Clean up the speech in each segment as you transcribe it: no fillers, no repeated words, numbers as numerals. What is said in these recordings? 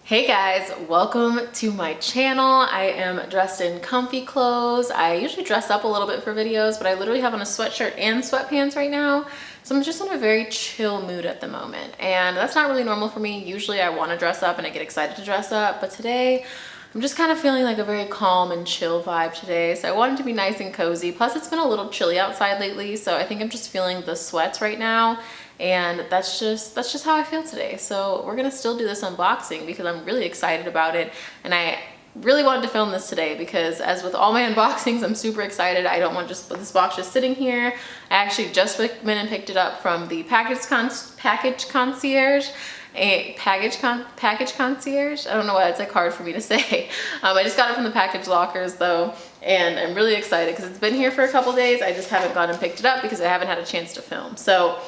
Hey guys, welcome to my channel. I am dressed in comfy clothes. I usually dress up a little bit for videos, but I literally have on a sweatshirt and sweatpants right now. So I'm just in a very chill mood at the moment. And that's not really normal for me. Usually I want to dress up and I get excited to dress up, but today I'm just kind of feeling like a very calm and chill vibe today. So I wanted to be nice and cozy. Plus it's been a little chilly outside lately, so I think I'm just feeling the sweats right now. And that's just how I feel today. So we're gonna still do this unboxing because I'm really excited about it. And I really wanted to film this today because, as with all my unboxings, I'm super excited. I don't want just this box just sitting here. I actually just went and picked it up from the package concierge. Package concierge. I don't know why it's like hard for me to say. I just got it from the package lockers though, and I'm really excited because it's been here for a couple days. I just haven't gone and picked it up because I haven't had a chance to film. So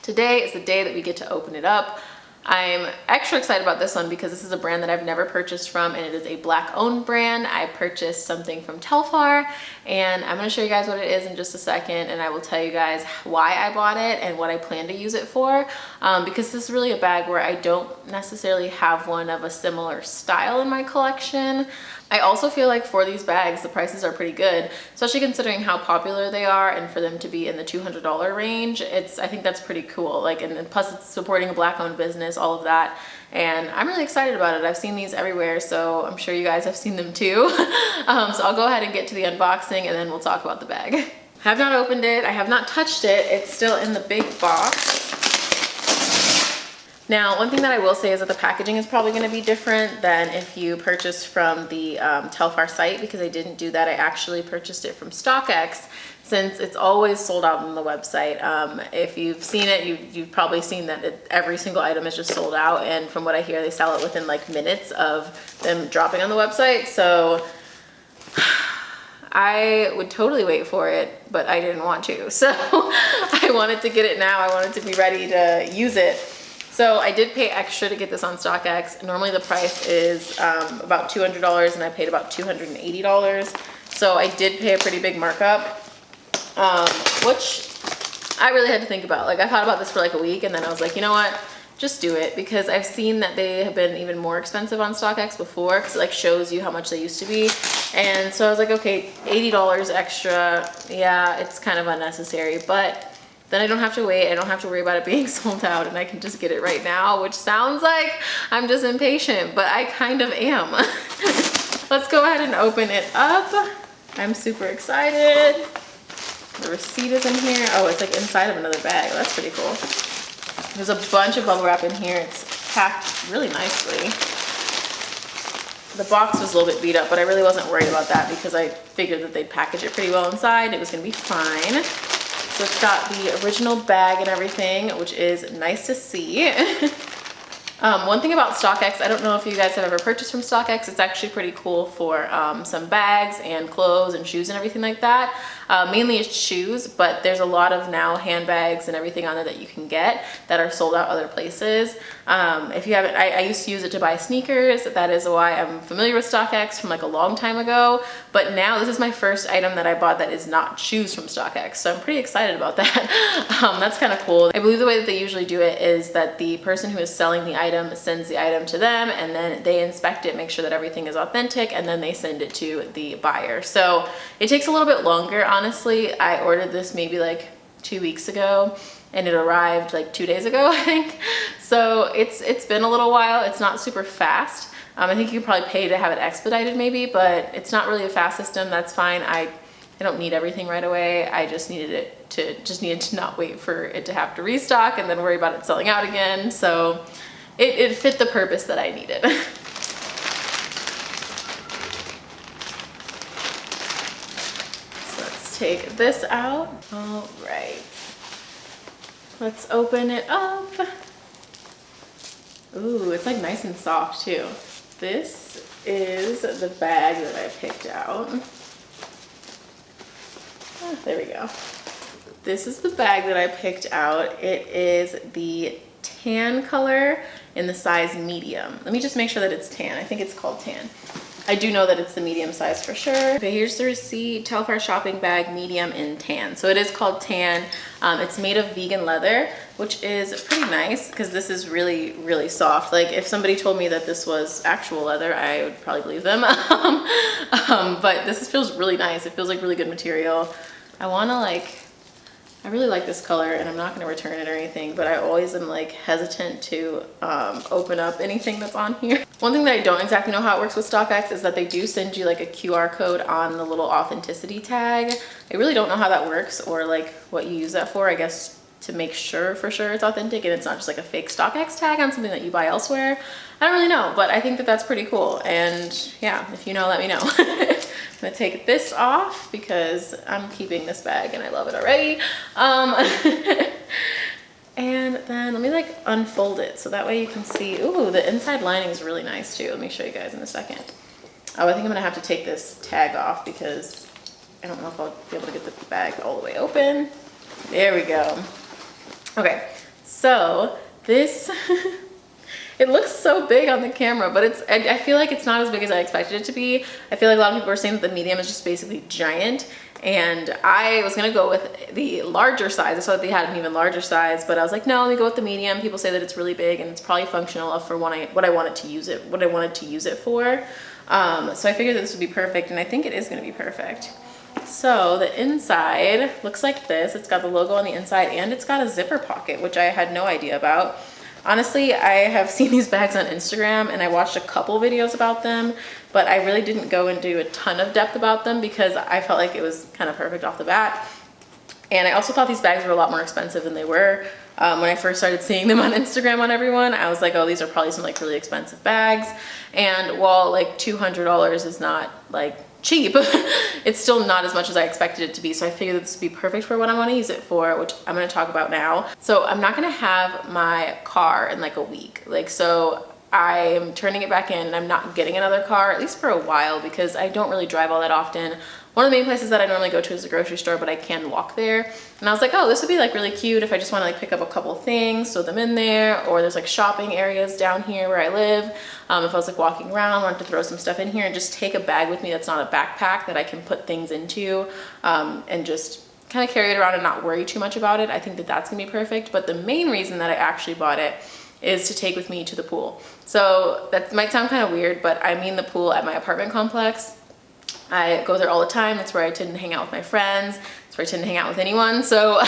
today is the day that we get to open it up. I'm extra excited about this one because this is a brand that I've never purchased from, and it is a Black owned brand. I purchased something from Telfar, and I'm going to show you guys what it is in just a second, and I will tell you guys why I bought it and what I plan to use it for, because this is really a bag where I don't necessarily have one of a similar style in my collection. I also feel like for these bags, the prices are pretty good, especially considering how popular they are, and for them to be in the $200 range. I think that's pretty cool. Like, and plus it's supporting a Black owned business, all of that. And I'm really excited about it. I've seen these everywhere, so I'm sure you guys have seen them too. So I'll go ahead and get to the unboxing and then we'll talk about the bag. I have not opened it. I have not touched it. It's still in the big box. Now, one thing that I will say is that the packaging is probably going to be different than if you purchase from the Telfar site, because I didn't do that. I actually purchased it from StockX, since it's always sold out on the website. If you've seen it, you've probably seen that every single item is just sold out, and from what I hear, they sell it within like minutes of them dropping on the website. So I would totally wait for it, but I didn't want to. So I wanted to get it now. I wanted to be ready to use it. So I did pay extra to get this on StockX. Normally the price is about $200, and I paid about $280. So I did pay a pretty big markup, which I really had to think about. Like, I thought about this for like a week, and then I was like, you know what? Just do it, because I've seen that they have been even more expensive on StockX before, because it like shows you how much they used to be. And so I was like, okay, $80 extra. Yeah, it's kind of unnecessary, but then I don't have to wait. I don't have to worry about it being sold out, and I can just get it right now, which sounds like I'm just impatient, but I kind of am. Let's go ahead and open it up. I'm super excited. The receipt is in here. Oh, it's like inside of another bag. That's pretty cool. There's a bunch of bubble wrap in here. It's packed really nicely. The box was a little bit beat up, but I really wasn't worried about that because I figured that they'd package it pretty well inside. It was gonna be fine. So it's got the original bag and everything, which is nice to see. One thing about StockX, I don't know if you guys have ever purchased from StockX, it's actually pretty cool for some bags and clothes and shoes and everything like that. Mainly it's shoes, but there's a lot of now handbags and everything on there that you can get that are sold out other places. If you haven't, I used to use it to buy sneakers. That is why I'm familiar with StockX from like a long time ago. But now this is my first item that I bought that is not shoes from StockX. So I'm pretty excited about that. That's kind of cool. I believe the way that they usually do it is that the person who is selling the item sends the item to them, and then they inspect it, make sure that everything is authentic, and then they send it to the buyer. So it takes a little bit longer, honestly. I ordered this maybe like 2 weeks ago, and it arrived like 2 days ago, I think. So it's been a little while. It's not super fast. I think you could probably pay to have it expedited maybe, but it's not really a fast system. That's fine. I don't need everything right away. I just needed to not wait for it to have to restock and then worry about it selling out again. So it fit the purpose that I needed. So let's take this out. All right. Let's open it up. Ooh, it's like nice and soft too. This is the bag that I picked out. Oh, there we go. This is the bag that I picked out. It is the tan color in the size medium. Let me just make sure that it's tan. I think it's called tan. I do know that it's the medium size for sure. Okay, here's the receipt. Telfar shopping bag, medium in tan. So it is called tan. It's made of vegan leather, which is pretty nice because this is really, really soft. Like if somebody told me that this was actual leather, I would probably believe them. But this feels really nice. It feels like really good material. I really like this color, and I'm not going to return it or anything, but I always am like hesitant to open up anything that's on here. One thing that I don't exactly know how it works with StockX is that they do send you like a QR code on the little authenticity tag. I really don't know how that works or like what you use that for. I guess to make sure for sure it's authentic and it's not just like a fake StockX tag on something that you buy elsewhere. I don't really know, but I think that that's pretty cool. And yeah, if you know, let me know. I'm gonna take this off because I'm keeping this bag and I love it already. And then let me like unfold it so that way you can see. Ooh, the inside lining is really nice too. Let me show you guys in a second. Oh, I think I'm gonna have to take this tag off because I don't know if I'll be able to get the bag all the way open. There we go. Okay, so this it looks so big on the camera, but I feel like it's not as big as I expected it to be. I feel like a lot of people are saying that the medium is just basically giant, and I was gonna go with the larger size. I saw that they had an even larger size, but I was like, no, let me go with the medium. People say that it's really big and it's probably functional for what I wanted to use it for. So I figured that this would be perfect, and I think it is gonna be perfect. So the inside looks like this. It's got the logo on the inside and it's got a zipper pocket, which I had no idea about. Honestly, I have seen these bags on Instagram and I watched a couple videos about them, but I really didn't go into a ton of depth about them because I felt like it was kind of perfect off the bat. And I also thought these bags were a lot more expensive than they were. When I first started seeing them on Instagram on everyone, I was like, oh, these are probably some like really expensive bags. And while like $200 is not like cheap, it's still not as much as I expected it to be. So I figured this would be perfect for what I want to use it for, which I'm going to talk about now. So I'm not going to have my car in like a week. So I'm turning it back in and I'm not getting another car, at least for a while, because I don't really drive all that often. One of the main places that I normally go to is the grocery store, but I can walk there. And I was like, oh, this would be like really cute if I just want to like pick up a couple things, throw them in there, or there's like shopping areas down here where I live. If I was like walking around, wanted to throw some stuff in here and just take a bag with me that's not a backpack that I can put things into, and just kind of carry it around and not worry too much about it. I think that that's gonna be perfect. But the main reason that I actually bought it is to take with me to the pool. So that might sound kind of weird, but I mean the pool at my apartment complex. I go there all the time. That's where I tend to hang out with my friends. That's where I tend to hang out with anyone. So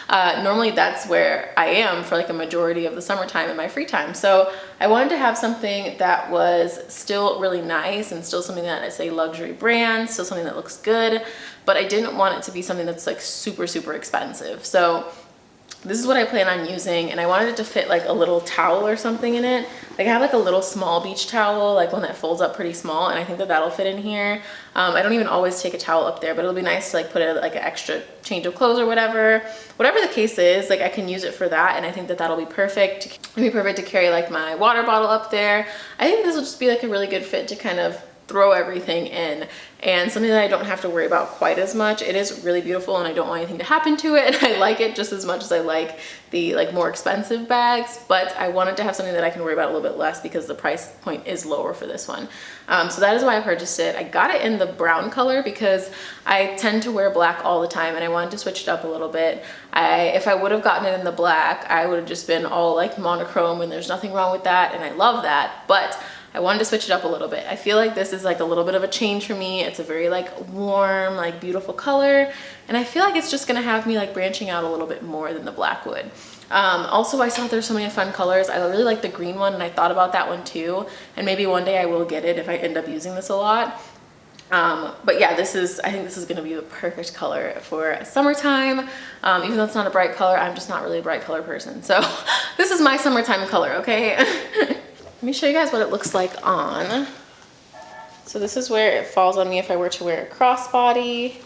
normally that's where I am for like a majority of the summertime in my free time. So I wanted to have something that was still really nice and still something that is a luxury brand, still something that looks good, but I didn't want it to be something that's like super, super expensive. So this is what I plan on using, and I wanted it to fit like a little towel or something in it. Like I have like a little small beach towel, like one that folds up pretty small, and I think that that'll fit in here. I don't even always take a towel up there, but it'll be nice to like put it like an extra change of clothes or whatever. Whatever the case is, like I can use it for that, and I think that that'll be perfect. It'll be perfect to carry like my water bottle up there. I think this will just be like a really good fit to kind of throw everything in, and something that I don't have to worry about quite as much. It is really beautiful and I don't want anything to happen to it, and I like it just as much as I like the like more expensive bags, but I wanted to have something that I can worry about a little bit less because the price point is lower for this one. So that is why I purchased it. I got it in the brown color because I tend to wear black all the time and I wanted to switch it up a little bit. If I would have gotten it in the black, I would have just been all like monochrome, and there's nothing wrong with that, and I love that, but I wanted to switch it up a little bit. I feel like this is like a little bit of a change for me. It's a very like warm, like beautiful color. And I feel like it's just gonna have me like branching out a little bit more than the black would. Also, I saw there's so many fun colors. I really like the green one, and I thought about that one too. And maybe one day I will get it if I end up using this a lot. But yeah, I think this is gonna be the perfect color for summertime. Even though it's not a bright color, I'm just not really a bright color person. So this is my summertime color, okay? Let me show you guys what it looks like on. So this is where it falls on me if I were to wear a crossbody.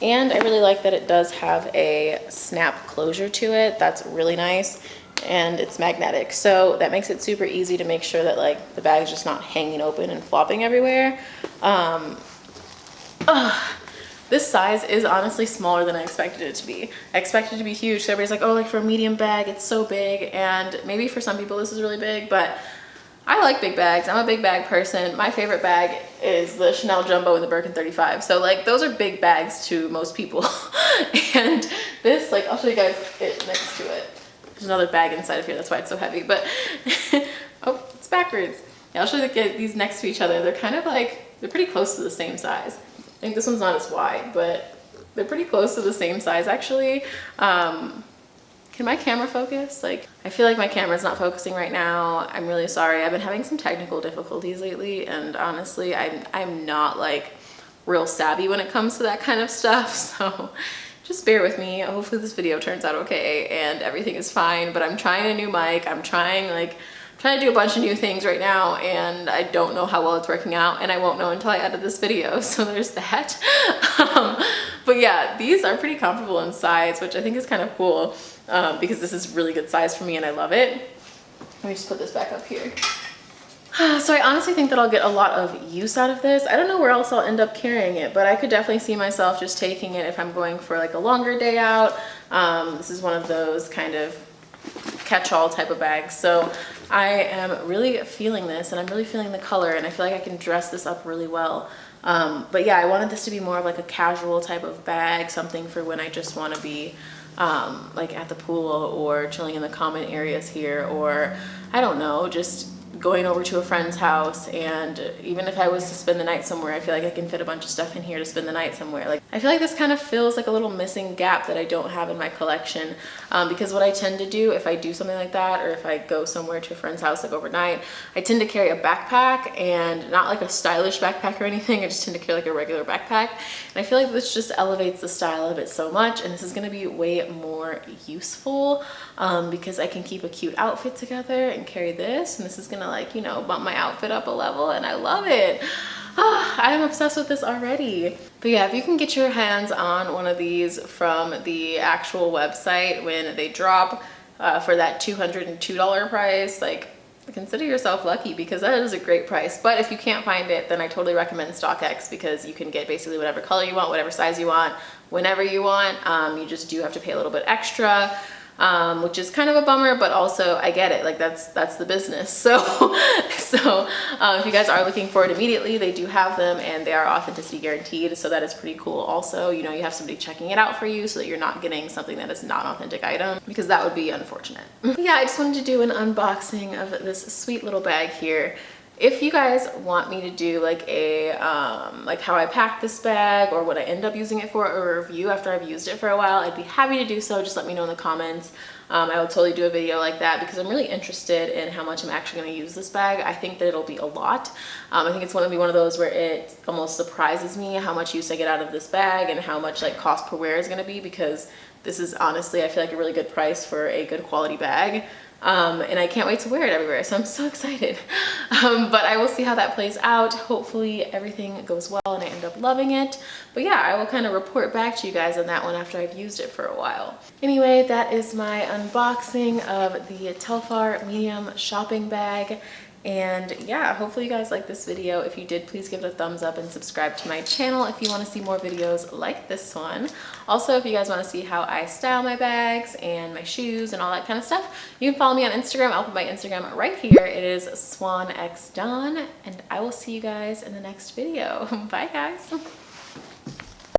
And I really like that it does have a snap closure to it. That's really nice. And it's magnetic. So that makes it super easy to make sure that like the bag is just not hanging open and flopping everywhere. This size is honestly smaller than I expected it to be. I expected it to be huge. So everybody's like, oh, like for a medium bag, it's so big. And maybe for some people this is really big, but I like big bags. I'm a big bag person. My favorite bag is the Chanel Jumbo and the Birkin 35. So like those are big bags to most people. And this, like, I'll show you guys it next to it. There's another bag inside of here. That's why it's so heavy. But oh, it's backwards. Yeah, I'll show you these next to each other. They're kind of like, they're pretty close to the same size. I think this one's not as wide, but they're pretty close to the same size actually. Can my camera focus? Like, I feel like my camera's not focusing right now. I'm really sorry. I've been having some technical difficulties lately, and honestly, I'm not like real savvy when it comes to that kind of stuff. So just bear with me. Hopefully this video turns out okay and everything is fine, but I'm trying a new mic. I'm trying to do a bunch of new things right now, and I don't know how well it's working out, and I won't know until I edit this video. So there's that. But yeah, these are pretty comfortable in size, which I think is kind of cool, because this is really good size for me and I love it. Let me just put this back up here. So I honestly think that I'll get a lot of use out of this. I don't know where else I'll end up carrying it, but I could definitely see myself just taking it if I'm going for like a longer day out. This is one of those kind of catch-all type of bags. So I am really feeling this, and I'm really feeling the color, and I feel like I can dress this up really well. But yeah, I wanted this to be more of like a casual type of bag, something for when I just want to be like at the pool or chilling in the common areas here, or I don't know, just going over to a friend's house. And even if I was to spend the night somewhere, I feel like I can fit a bunch of stuff in here to spend the night somewhere. Like, I feel like this kind of fills like a little missing gap that I don't have in my collection, because what I tend to do if I do something like that, or if I go somewhere to a friend's house like overnight, I tend to carry a backpack, and not like a stylish backpack or anything. I just tend to carry like a regular backpack, and I feel like this just elevates the style of it so much. And this is going to be way more useful, because I can keep a cute outfit together and carry this, and this is gonna, like, you know, bump my outfit up a level, and I love it. I'm obsessed with this already. But yeah, if you can get your hands on one of these from the actual website when they drop for that $202 price, like, consider yourself lucky, because that is a great price. But if you can't find it, then I totally recommend StockX, because you can get basically whatever color you want, whatever size you want, whenever you want. You just do have to pay a little bit extra, which is kind of a bummer, but also I get it. Like, that's the business. So if you guys are looking for it immediately, they do have them, and they are authenticity guaranteed. So that is pretty cool. Also, you know, you have somebody checking it out for you, so that you're not getting something that is not an authentic item, because that would be unfortunate. Yeah, I just wanted to do an unboxing of this sweet little bag here. If you guys want me to do like a like how I pack this bag, or what I end up using it for, or a review after I've used it for a while, I'd be happy to do so. Just let me know in the comments. I will totally do a video like that, because I'm really interested in how much I'm actually going to use this bag. I think that it'll be a lot. I think it's going to be one of those where it almost surprises me how much use I get out of this bag, and how much like cost per wear is going to be, because this is honestly, I feel like, a really good price for a good quality bag. And I can't wait to wear it everywhere, so I'm so excited. But I will see how that plays out. Hopefully everything goes well and I end up loving it. But yeah, I will kind of report back to you guys on that one after I've used it for a while. Anyway, that is my unboxing of the Telfar medium shopping bag. And yeah, hopefully you guys like this video. If you did, please give it a thumbs up and subscribe to my channel if you want to see more videos like this one. Also, if you guys want to see how I style my bags and my shoes and all that kind of stuff, you can follow me on Instagram. I'll put my Instagram right here. It is swanxdawn, and I will see you guys in the next video. Bye guys.